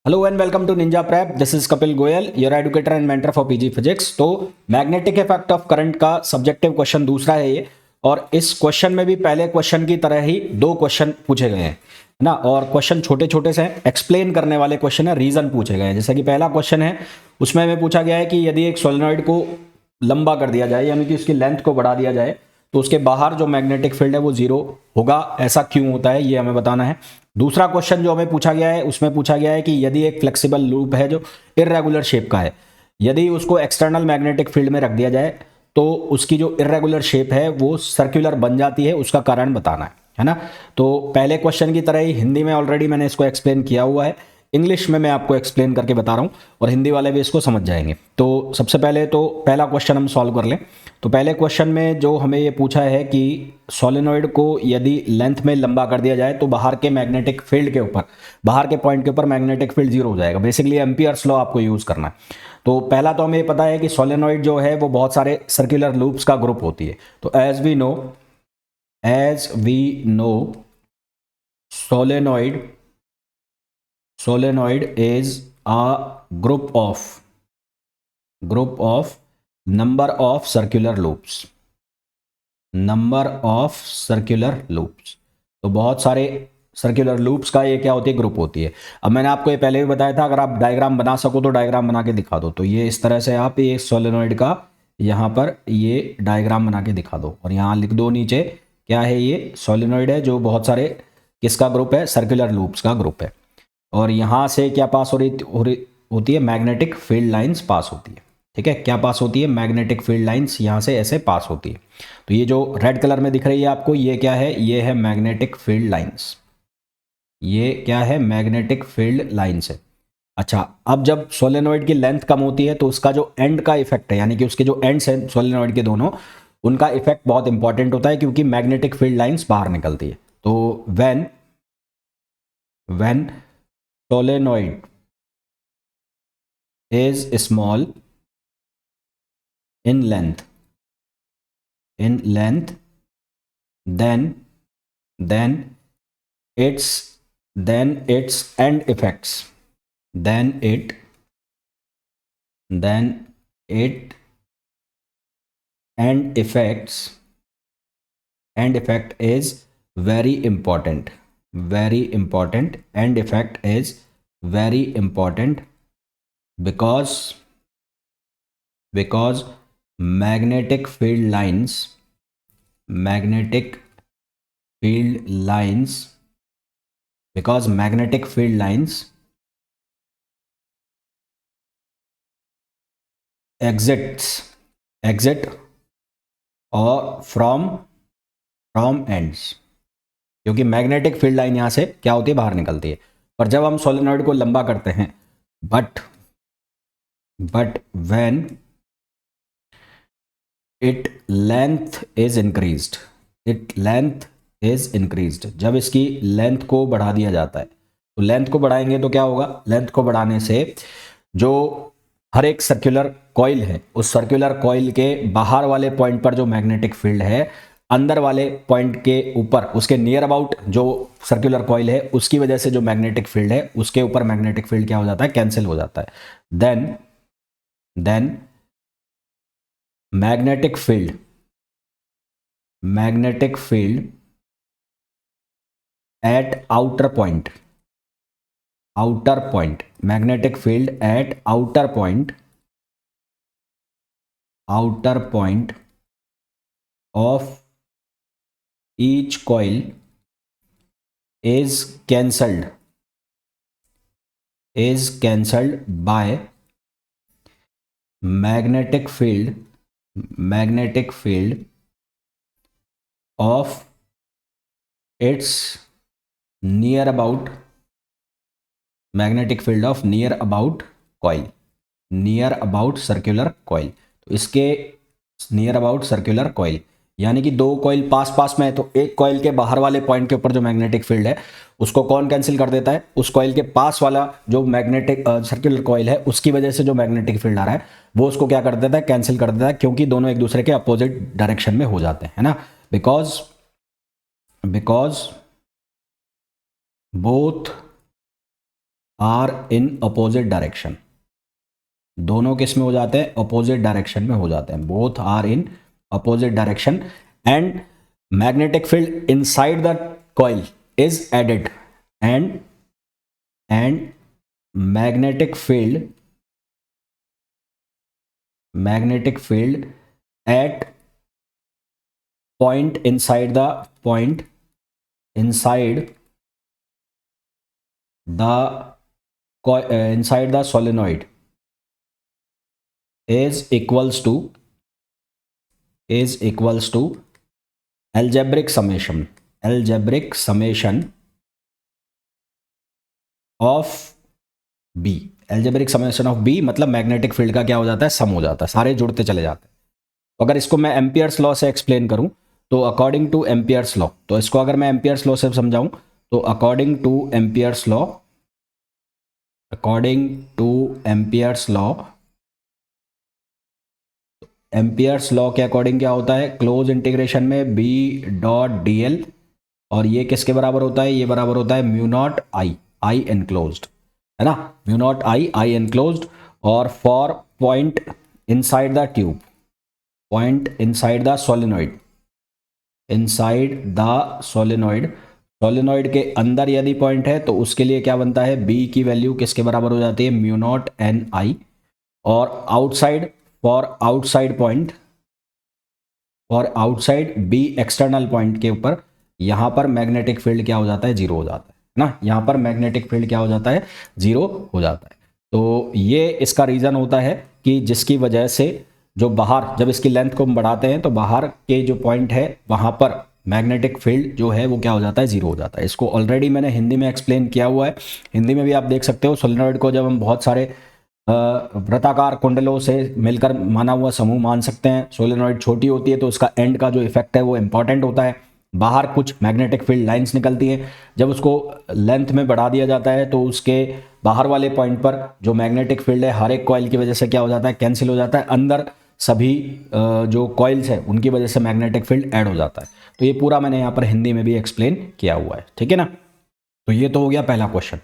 Hello and welcome to Ninja Prep. This is Kapil Goyal, your educator and mentor for PG physics. तो magnetic effect of current का subjective question दूसरा है ये। और इस क्वेश्चन में भी पहले क्वेश्चन की तरह ही दो क्वेश्चन पूछे गए हैं, है ना। और क्वेश्चन छोटे छोटे से हैं, एक्सप्लेन करने वाले क्वेश्चन है, रीजन पूछे गए हैं। जैसे कि पहला क्वेश्चन है, उसमें हमें पूछा गया है कि यदि एक सोलेनॉइड को लंबा कर दिया जाए, यानी कि उसकी लेंथ को बढ़ा दिया जाए, तो उसके बाहर जो मैग्नेटिक फील्ड है वो जीरो होगा। ऐसा क्यों होता है ये हमें बताना है। दूसरा क्वेश्चन जो हमें पूछा गया है, उसमें पूछा गया है कि यदि एक फ्लेक्सिबल लूप है जो इर्रेगुलर शेप का है, यदि उसको एक्सटर्नल मैग्नेटिक फील्ड में रख दिया जाए तो उसकी जो इर्रेगुलर शेप है वो सर्कुलर बन जाती है, उसका कारण बताना है ना। तो पहले क्वेश्चन की तरह ही हिंदी में ऑलरेडी मैंने इसको एक्सप्लेन किया हुआ है, इंग्लिश में मैं आपको एक्सप्लेन करके बता रहा हूँ और हिंदी वाले भी इसको समझ जाएंगे। तो सबसे पहले तो पहला क्वेश्चन हम सॉल्व कर लें। तो पहले क्वेश्चन में जो हमें ये पूछा है कि सोलेनॉइड को यदि लेंथ में लंबा कर दिया जाए तो बाहर के मैग्नेटिक फील्ड के ऊपर, बाहर के पॉइंट के ऊपर मैग्नेटिक फील्ड जीरो हो जाएगा। बेसिकली एम्पियर्स लॉ आपको यूज करना है। तो पहला तो हमें ये पता है कि सोलेनॉइड जो है वो बहुत सारे सर्कुलर लूप्स का ग्रुप होती है। तो as we know solenoid solenoid is a group of number of circular loops। तो बहुत सारे सर्कुलर लूप्स का ये क्या होती है, ग्रुप होती है। अब मैंने आपको ये पहले भी बताया था, अगर आप डायग्राम बना सको तो डायग्राम बना के दिखा दो। तो ये इस तरह से आप ये सोलेनॉइड का यहाँ पर ये डायग्राम बना के दिखा दो और यहाँ लिख दो नीचे क्या है, ये सोलेनॉइड है जो बहुत सारे किसका ग्रुप है, सर्कुलर लूप्स का ग्रुप है। और यहाँ से क्या पास होती है, मैग्नेटिक फील्ड लाइंस पास होती है। ठीक है, क्या पास होती है, मैग्नेटिक फील्ड लाइंस यहाँ से ऐसे पास होती है। तो ये जो रेड कलर में दिख रही है आपको, ये क्या है, ये है मैग्नेटिक फील्ड लाइंस। ये क्या है, मैग्नेटिक फील्ड लाइंस है। अच्छा, अब जब सोलेनॉइड की लेंथ कम होती है तो उसका जो एंड का इफेक्ट है, यानी कि उसके जो एंड्स हैं सोलेनॉइड के दोनों, उनका इफेक्ट बहुत इंपॉर्टेंट होता है क्योंकि मैग्नेटिक फील्ड लाइंस बाहर निकलती है। तो when solenoid is small in length then its end effects then it end effect is very important. End effect is very important because magnetic field lines exit or from ends, क्योंकि magnetic field line यहां से क्या होती है, बाहर निकलती है। पर जब हम सोलेनॉइड को लंबा करते हैं, but when it length is increased, जब इसकी लेंथ को बढ़ा दिया जाता है, तो लेंथ को बढ़ाएंगे तो क्या होगा, लेंथ को बढ़ाने से जो हर एक सर्कुलर कॉइल है, उस सर्कुलर कॉइल के बाहर वाले पॉइंट पर जो मैग्नेटिक फील्ड है, अंदर वाले पॉइंट के ऊपर उसके नियर अबाउट जो सर्कुलर कॉइल है, उसकी वजह से जो मैग्नेटिक फील्ड है, उसके ऊपर मैग्नेटिक फील्ड क्या हो जाता है, कैंसिल हो जाता है। Then magnetic field at outer point magnetic field at outer point of each coil is cancelled by magnetic field of its near about circular coil। तो इसके नियर अबाउट सर्कुलर कॉइल, यानी कि दो कॉइल पास पास में है, तो एक कॉइल के बाहर वाले पॉइंट के ऊपर जो मैग्नेटिक फील्ड है उसको कौन कैंसिल कर देता है, उस कॉइल के पास वाला जो मैग्नेटिक सर्कुलर कॉइल है, उसकी वजह से जो मैग्नेटिक फील्ड आ रहा है वो उसको क्या कर देता है, कैंसिल कर देता है, क्योंकि दोनों एक दूसरे के अपोजिट डायरेक्शन में हो जाते हैं, है ना। Because both are in opposite direction, दोनों किस में हो जाते हैं, अपोजिट डायरेक्शन में हो जाते हैं, both are in opposite direction and magnetic field inside the coil is added and magnetic field at point inside the solenoid is equals to algebraic summation of B। Algebraic summation of B मतलब magnetic field का क्या हो जाता है, सम हो जाता है, सारे जुड़ते चले जाते हैं। अगर इसको मैं एम्पियर्स लॉ से एक्सप्लेन करूं तो अकॉर्डिंग टू एम्पियर्स लॉ, तो इसको अगर मैं एम्पियर्स लॉ से समझाऊं तो अकॉर्डिंग टू एम्पियर्स लॉ के अकॉर्डिंग क्या होता है, क्लोज इंटीग्रेशन में बी डॉट डी एल, और ये किसके बराबर होता है, ये बराबर होता है म्यू नॉट आई एनक्लोज्ड, है ना, म्यू नॉट आई एनक्लोज्ड। और for point inside the tube, point inside the solenoid के अंदर यदि पॉइंट है तो उसके लिए क्या बनता है, बी की वैल्यू किसके बराबर हो जाती है, म्यू नॉट एन आई। और for outside B external point के ऊपर यहां पर मैग्नेटिक फील्ड क्या हो जाता है, जीरो हो जाता है ना, यहां पर मैग्नेटिक फील्ड क्या हो जाता है, जीरो हो जाता है। तो ये इसका रीज़न होता है कि जिसकी वजह से जो बाहर, जब इसकी लेंथ को हम बढ़ाते हैं तो बाहर के जो पॉइंट है वहां पर मैग्नेटिक फील्ड जो है वो क्या हो जाता है, जीरो हो जाता है। इसको ऑलरेडी मैंने हिंदी में एक्सप्लेन किया हुआ है, हिंदी में भी आप देख सकते हो। सोलेनॉइड को जब हम बहुत सारे वृत्ताकार कुंडलों से मिलकर माना हुआ समूह मान सकते हैं। सोलेनॉइड छोटी होती है तो उसका एंड का जो इफेक्ट है वो इंपॉर्टेंट होता है, बाहर कुछ मैग्नेटिक फील्ड लाइंस निकलती हैं, जब उसको लेंथ में बढ़ा दिया जाता है तो उसके बाहर वाले पॉइंट पर जो मैग्नेटिक फील्ड है हर एक कॉइल की वजह से क्या हो जाता है, कैंसिल हो जाता है, अंदर सभी जो कॉइल्स है उनकी वजह से मैग्नेटिक फील्ड ऐड हो जाता है। तो ये पूरा मैंने यहाँ पर हिंदी में भी एक्सप्लेन किया हुआ है, ठीक है ना। तो ये तो हो गया पहला क्वेश्चन।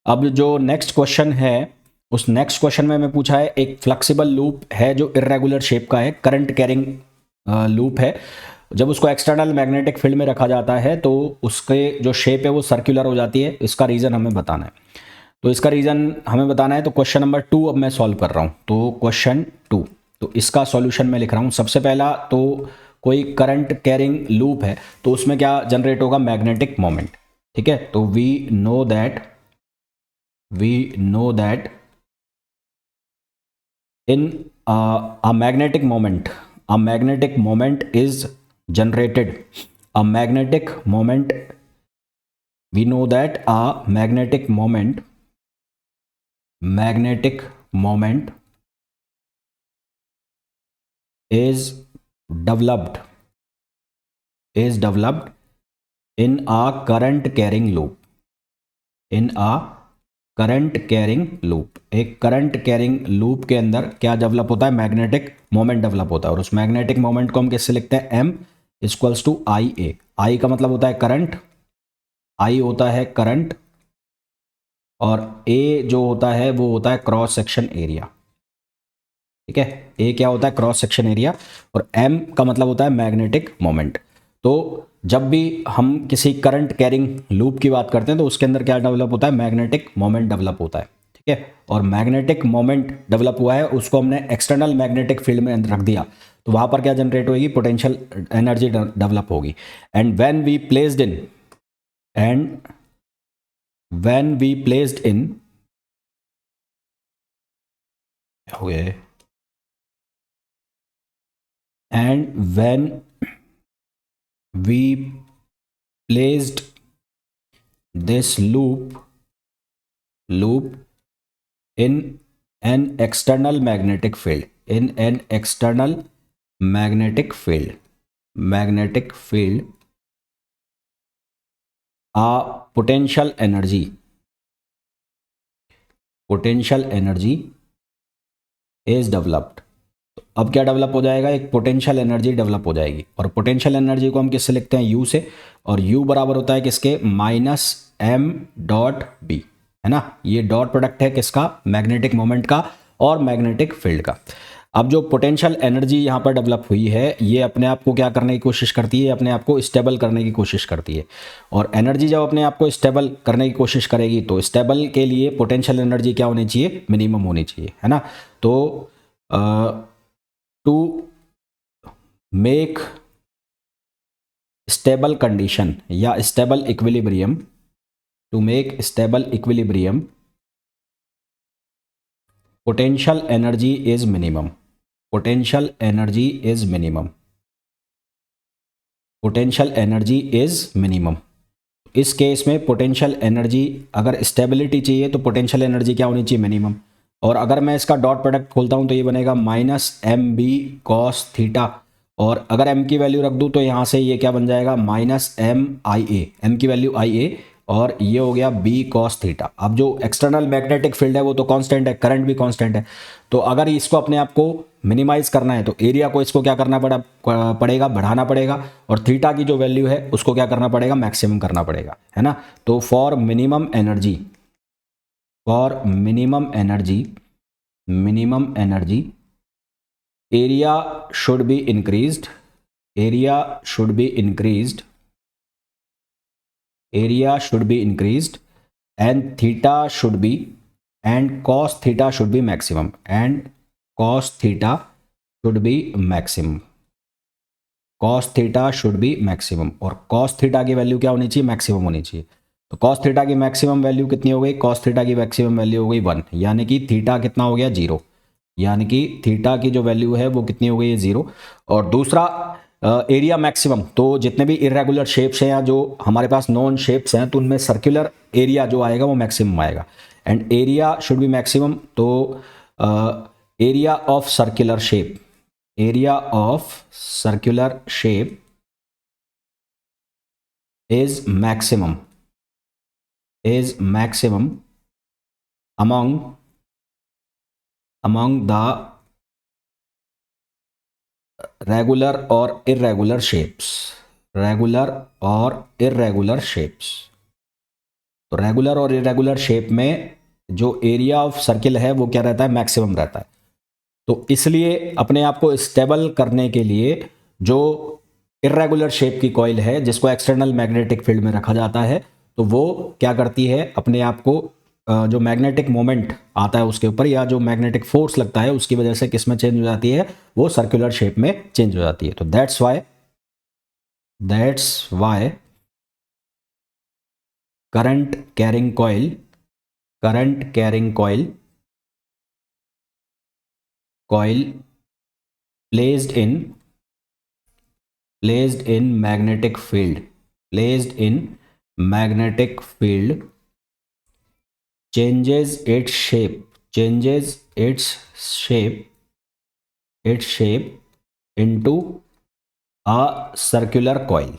अब जो नेक्स्ट क्वेश्चन है, उस नेक्स्ट क्वेश्चन में मैं पूछा है एक फ्लेक्सिबल लूप है जो इरेगुलर शेप का है, करंट कैरिंग लूप है। जब उसको एक्सटर्नल मैग्नेटिक फील्ड में रखा जाता है तो उसके जो शेप है वो सर्कुलर हो जाती है। इसका रीज़न हमें बताना है, तो इसका रीज़न हमें बताना है। तो क्वेश्चन नंबर 2 अब मैं सॉल्व कर रहा हूँ। तो क्वेश्चन 2, तो इसका सॉल्यूशन मैं लिख रहा हूँ। सबसे पहला तो कोई करंट कैरिंग लूप है तो उसमें क्या जनरेट होगा, मैग्नेटिक मोमेंट, ठीक है। तो we know that in a magnetic moment is generated. We know that a magnetic moment is developed in a current carrying loop, एक करंट कैरिंग लूप के अंदर क्या डेवलप होता है, मैग्नेटिक मोमेंट डेवलप होता है। और उस मैग्नेटिक मोमेंट को हम किससे लिखते हैं, m इक्वल्स टू आई ए। आई का मतलब होता है करंट, आई होता है करंट, और a जो होता है वो होता है क्रॉस सेक्शन एरिया, ठीक है। a क्या होता है, क्रॉस सेक्शन एरिया, और m का मतलब होता है मैग्नेटिक मोमेंट। तो जब भी हम किसी करंट कैरिंग लूप की बात करते हैं तो उसके अंदर क्या डेवलप होता है, मैग्नेटिक मोमेंट डेवलप होता है, ठीक है। और मैग्नेटिक मोमेंट डेवलप हुआ है, उसको हमने एक्सटर्नल मैग्नेटिक फील्ड में रख दिया तो वहां पर क्या जनरेट होगी, पोटेंशियल एनर्जी डेवलप होगी। And when we placed in okay and when we placed this loop in an external magnetic field, a potential energy is developed। तो अब क्या डेवलप हो जाएगा, एक पोटेंशियल एनर्जी डेवलप हो जाएगी। और पोटेंशियल एनर्जी को हम किससे लिखते हैं, U से, और U बराबर होता है किसके, -m.b। है ना। ये डॉट प्रोडक्ट है किसका, मैग्नेटिक मोमेंट का और मैग्नेटिक फील्ड का। अब जो पोटेंशियल एनर्जी यहाँ पर डेवलप हुई है ये अपने आप को क्या करने की कोशिश करती है, अपने आप को स्टेबल करने की कोशिश करती है। और एनर्जी जब अपने आप को स्टेबल करने की कोशिश करेगी तो स्टेबल के लिए पोटेंशियल एनर्जी क्या होनी चाहिए, मिनिमम होनी चाहिए, है ना। तो टू मेक स्टेबल कंडीशन या stable equilibrium, to make stable equilibrium potential energy is minimum, potential energy is minimum, potential energy is minimum। इस केस में पोटेंशियल एनर्जी, अगर स्टेबिलिटी चाहिए तो पोटेंशियल एनर्जी क्या होनी चाहिए, मिनिमम। और अगर मैं इसका डॉट प्रोडक्ट खोलता हूं तो ये बनेगा minus M B cos theta, और अगर m की वैल्यू रख दूं तो यहाँ से ये क्या बन जाएगा, माइनस एम आई ए, एम की वैल्यू आई ए, और ये हो गया बी कॉस थीटा। अब जो एक्सटर्नल मैग्नेटिक फील्ड है वो तो कांस्टेंट है, करंट भी कांस्टेंट है। तो अगर इसको अपने आप को मिनिमाइज करना है तो एरिया को इसको क्या करना पड़ेगा, बढ़ाना पड़ेगा, और थीटा की जो वैल्यू है उसको क्या करना पड़ेगा, मैक्सिमम करना पड़ेगा, है ना। तो for minimum energy, for minimum energy area should be increased, area should be increased, area should be increased, and theta should be, and cos theta should be maximum, and cos theta should be maximum, cos theta should be maximum। और cos theta की value क्या होनी चाहिए, maximum होनी चाहिए। तो cos theta की maximum value कितनी हो गई, cos theta की मैक्सिमम वैल्यू हो गई 1, यानी कि थीटा कितना हो गया, 0, यानी कि थीटा की जो वैल्यू है वो कितनी हो गई है, 0। और दूसरा एरिया मैक्सिमम, तो जितने भी इरेगुलर शेप्स हैं या जो हमारे पास नॉन शेप्स हैं तो उनमें सर्कुलर एरिया जो आएगा वो मैक्सिमम आएगा, and area should be maximum. तो area of circular shape, area of circular shape is maximum, is maximum among the regular or irregular shapes, regular और irregular shapes। तो रेगुलर और इरेगुलर शेप में जो एरिया ऑफ सर्किल है वो क्या रहता है, मैक्सिमम रहता है। तो इसलिए अपने आप को स्टेबल करने के लिए जो इरेगुलर शेप की कॉइल है जिसको एक्सटर्नल मैग्नेटिक फील्ड में रखा जाता है, तो वो क्या करती है, अपने आप को जो मैग्नेटिक मोमेंट आता है उसके ऊपर या जो मैग्नेटिक फोर्स लगता है उसकी वजह से किस में चेंज हो जाती है, वो सर्कुलर शेप में चेंज हो जाती है। तो that's why current carrying coil placed in magnetic field changes its shape into a circular coil,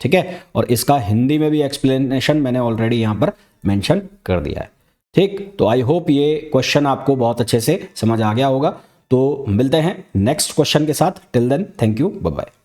ठीक है। और इसका हिंदी में भी एक्सप्लेनेशन मैंने ऑलरेडी यहां पर मेंशन कर दिया है, ठीक। तो आई होप ये क्वेश्चन आपको बहुत अच्छे से समझ आ गया होगा। तो मिलते हैं नेक्स्ट क्वेश्चन के साथ, till then thank you, bye bye.